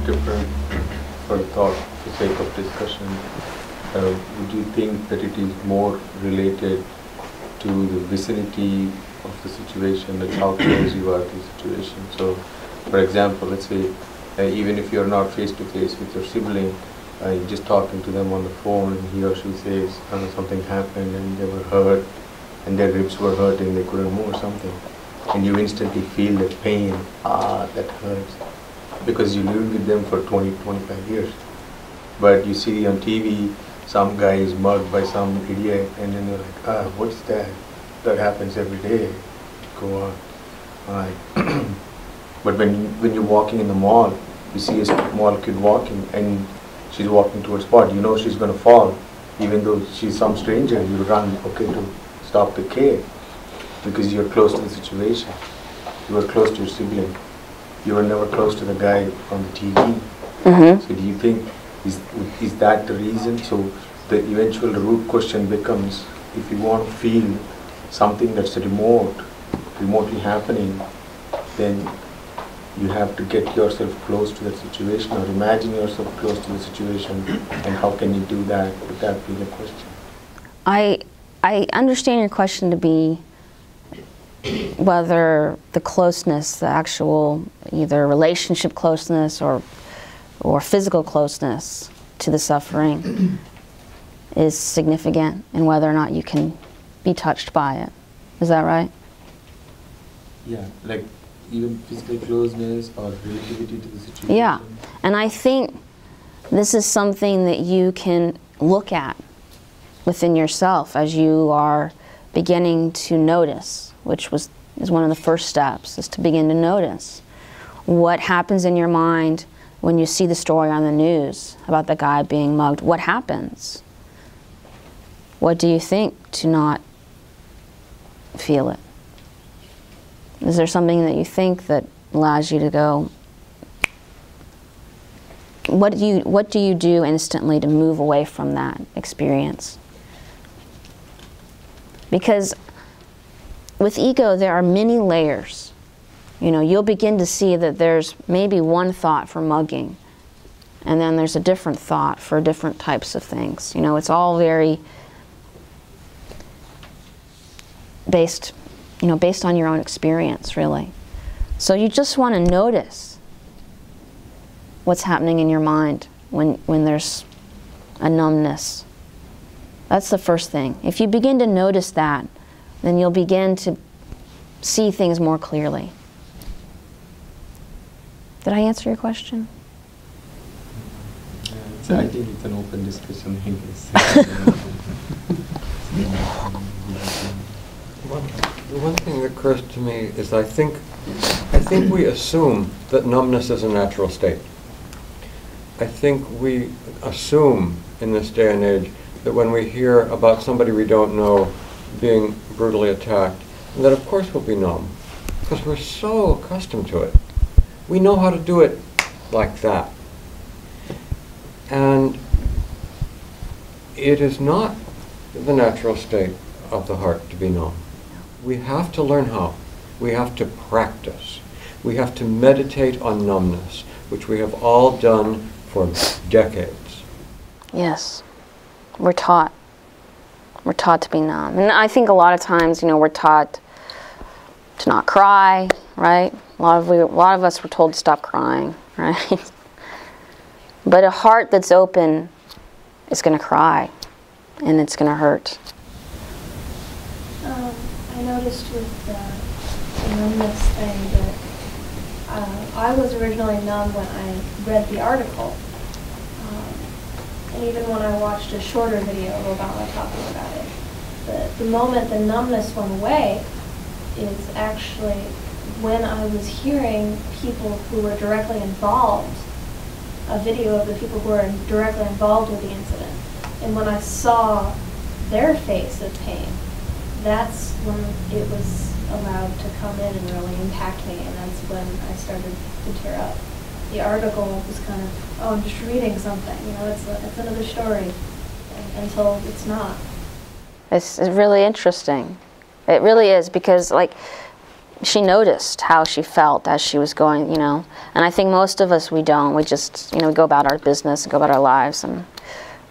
different for thought, for sake of discussion. Would you think that it is more related to the vicinity of the situation, like how close you are to the situation? So, for example, let's say even if you're not face to face with your sibling, you're just talking to them on the phone, and he or she says something happened and they were hurt, and their ribs were hurting, they couldn't move or something, and you instantly feel the pain, that hurts, because you lived with them for 20-25 years. But you see on TV, some guy is mugged by some idiot, and then you're like, what's that? That happens every day. Go on. Alright. But when you're walking in the mall, you see a small kid walking, and she's walking towards a spot. You know she's going to fall. Even though she's some stranger, you run, okay, to stop the kid, because you're close to the situation. You are close to your sibling. You were never close to the guy on the TV. So do you think, is that the reason? So the eventual root question becomes, if you want to feel something that's remotely happening, then you have to get yourself close to that situation, or imagine yourself close to the situation. And how can you do that? Would that be the question? I understand your question to be whether the closeness, the actual either relationship closeness or physical closeness to the suffering is significant, and whether or not you can be touched by it. Is that right? Yeah, like even physical closeness or relativity to the situation. Yeah, and I think this is something that you can look at within yourself as you are beginning to notice, which is one of the first steps, is to begin to notice what happens in your mind when you see the story on the news about the guy being mugged. What happens? What do you think to not feel it? Is there something that you think that allows you to go? What do you do instantly to move away from that experience? Because with ego, there are many layers. You know, you'll begin to see that there's maybe one thought for mugging, and then there's a different thought for different types of things. You know, it's all very based on your own experience, really. So you just want to notice what's happening in your mind when there's a numbness. That's the first thing. If you begin to notice that, then you'll begin to see things more clearly. Did I answer your question? Yeah, I think it's an open discussion. The one thing that occurs to me is I think we assume that numbness is a natural state. I think we assume in this day and age that when we hear about somebody we don't know being brutally attacked, that of course we'll be numb, because we're so accustomed to it. We know how to do it like that. And it is not the natural state of the heart to be numb. We have to learn how. We have to practice. We have to meditate on numbness, which we have all done for decades. Yes, we're taught. We're taught to be numb. And I think a lot of times, you know, we're taught to not cry, right? A lot of us were told to stop crying, right? But a heart that's open is going to cry, and it's going to hurt. I noticed with the numbness thing that I was originally numb when I read the article. And even when I watched a shorter video of Obama talking about it. The moment the numbness went away is actually when I was hearing people who were directly involved, a video of the people who were directly involved with the incident. And when I saw their face of pain, that's when it was allowed to come in and really impact me, and that's when I started to tear up. The article was kind of, oh, I'm just reading something, you know, it's another story, until it's not. It's really interesting. It really is, because like she noticed how she felt as she was going, you know. And I think most of us, we don't. We just, you know, we go about our business, go about our lives, and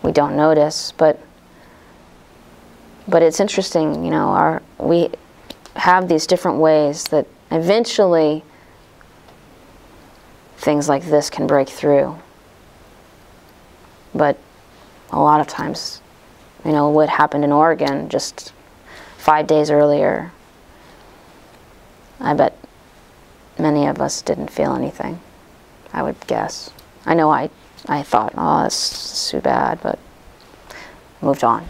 we don't notice. But it's interesting, you know, we have these different ways that eventually things like this can break through. But a lot of times, you know, what happened in Oregon just 5 days earlier, I bet many of us didn't feel anything, I would guess. I know I thought, oh, this is too bad, but moved on.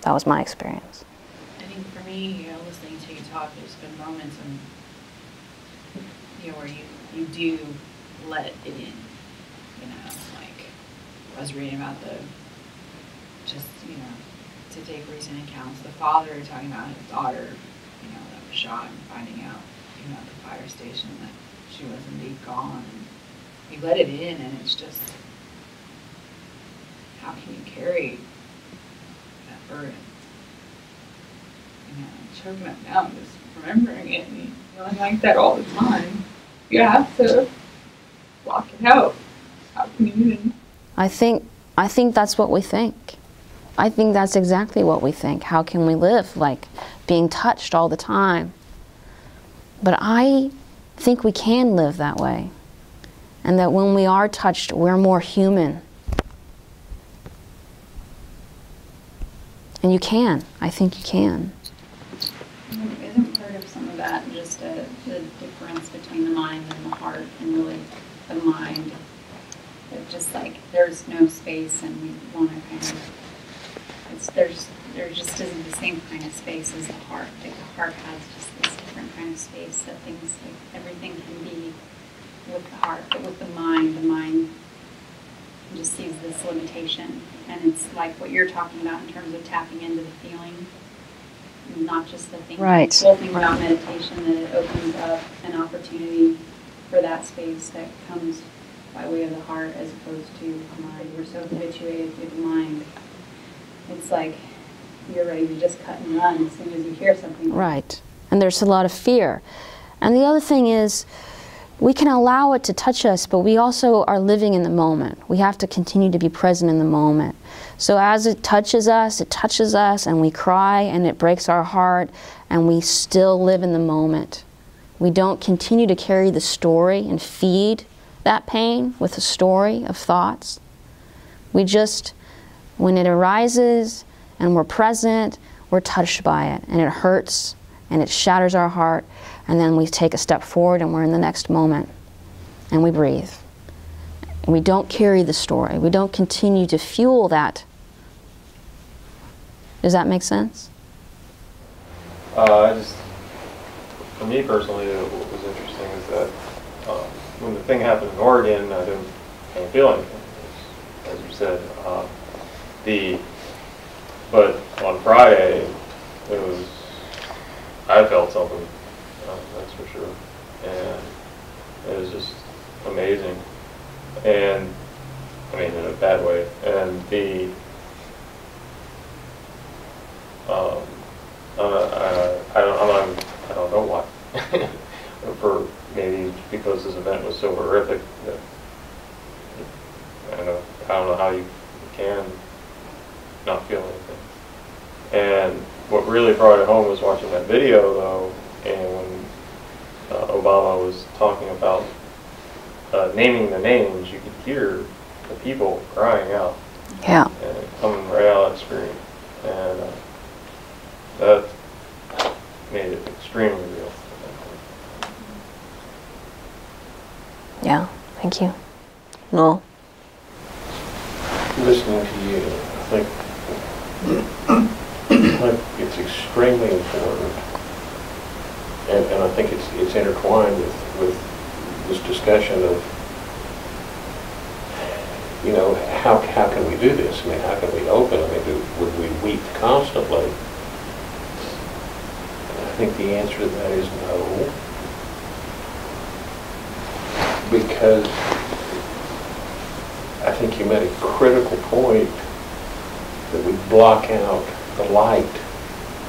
That was my experience. I think for me, listening to you talk, there's been moments when, you know, where you do let it in. You know, like I was reading about just, you know, to take recent accounts, the father talking about his daughter, you know, that was shot, and finding out, you know, at the fire station that she was indeed gone. And you let it in, and it's just, how can you carry that burden? You know, choking up now, just remembering it and feeling like that all the time. You have to block it out. How can you even? I think that's what we think. I think that's exactly what we think. How can we live like being touched all the time? But I think we can live that way. And that when we are touched, we're more human. And you can. I think you can. Isn't part of some of that just the difference between the mind and the heart, and really the mind? That just like there's no space, and we want to kind of. There just isn't the same kind of space as the heart. Like the heart has just this different kind of space that things, like everything can be with the heart, but with the mind just sees this limitation. And it's like what you're talking about in terms of tapping into the feeling, not just the thinking. Right. The whole thing about meditation, that it opens up an opportunity for that space that comes by way of the heart as opposed to the mind. We're so habituated with the mind. It's like you're ready to just cut and run as soon as you hear something. Right. And there's a lot of fear. And the other thing is, we can allow it to touch us, but we also are living in the moment. We have to continue to be present in the moment. So as it touches us, and we cry, and it breaks our heart, and we still live in the moment. We don't continue to carry the story and feed that pain with a story of thoughts. We just, when it arises and we're present, we're touched by it, and it hurts, and it shatters our heart, and then we take a step forward and we're in the next moment, and we breathe. And we don't carry the story. We don't continue to fuel that. Does that make sense? For me personally, what was interesting is that when the thing happened in Oregon, I didn't feel anything, as you said. But on Friday, I felt something, that's for sure, and it was just amazing, and I mean in a bad way, and I don't know why. For maybe because this event was so horrific that I don't know how you can not feel anything. And what really brought it home was watching that video, though, and when Obama was talking about naming the names, you could hear the people crying out. Yeah. And coming right out of that screen. And that made it extremely real. Yeah, thank you. No. Listening to you, I think it's extremely important, and I think it's intertwined with this discussion of, you know, how can we do this? I mean, how can we open? I mean, would we weep constantly? And I think the answer to that is no, because I think you made a critical point that we block out the light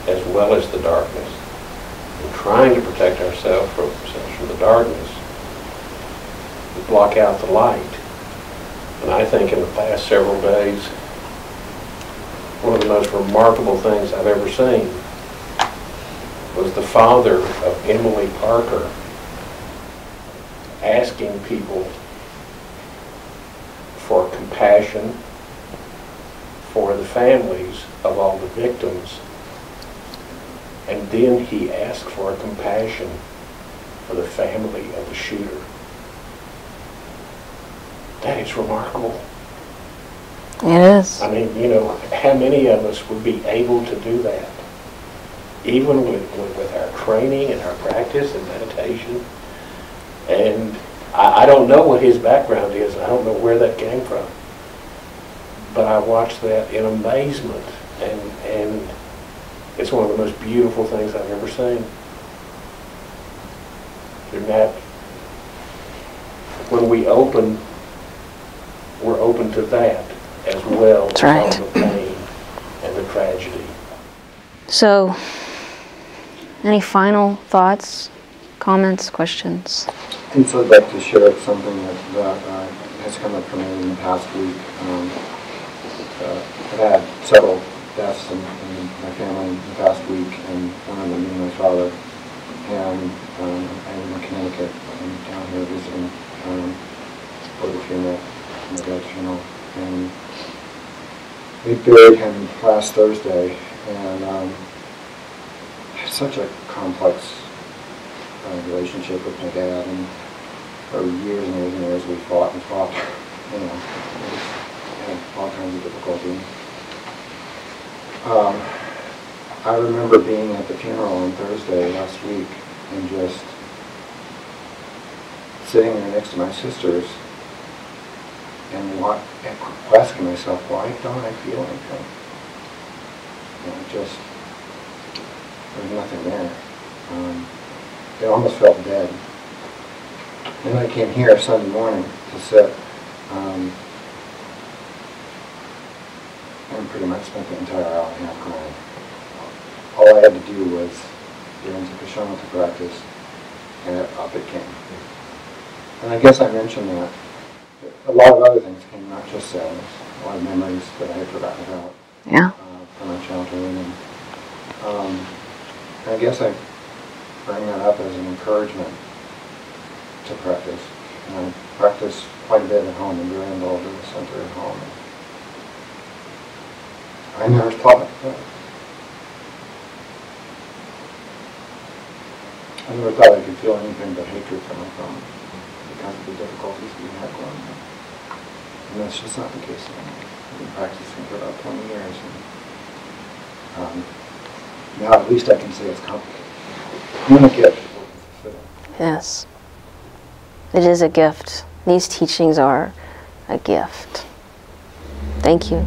as well as the darkness. and trying to protect ourselves from the darkness, we block out the light. And I think in the past several days, one of the most remarkable things I've ever seen was the father of Emily Parker asking people for compassion for the families of all the victims. And then he asked for compassion for the family of the shooter. That is remarkable. It is. I mean, you know, how many of us would be able to do that? Even with our training and our practice and meditation. And I don't know what his background is. I don't know where that came from. But I watched that in amazement. And it's one of the most beautiful things I've ever seen. And that, when we open, we're open to that as well. That's right. As all the pain and the tragedy. So, any final thoughts, comments, questions? And so I'd like to share something that has come up for me in the past week. I've had several deaths in my family in the past week, and one of them being my father. And I'm in Connecticut. I'm down here visiting for the funeral, my dad's funeral. And we buried him last Thursday, and it's such a complex relationship with my dad, and for years and years and years we fought and fought. You know, we had all kinds of difficulty. I remember being at the funeral on Thursday last week and just sitting there next to my sisters and asking myself, why don't I feel anything? You know, just, there's nothing there. It almost felt dead. And I came here Sunday morning to sit, and pretty much spent the entire hour and a half crying. All I had to do was get into the shamatha practice, and up it came. And I guess I mentioned that a lot of other things came, not just sadness, a lot of memories that I had forgotten about. Yeah. From my childhood. And I guess I bring that up as an encouragement to practice. And I practice quite a bit at home and very involved in the center at home. I never thought I could feel anything but hatred for my phone because of the difficulties we had going on. And that's just not the case anymore. I've been practicing for about 20 years. And now at least I can say it's complicated. I'm going to get it. Yes. It is a gift. These teachings are a gift. Thank you.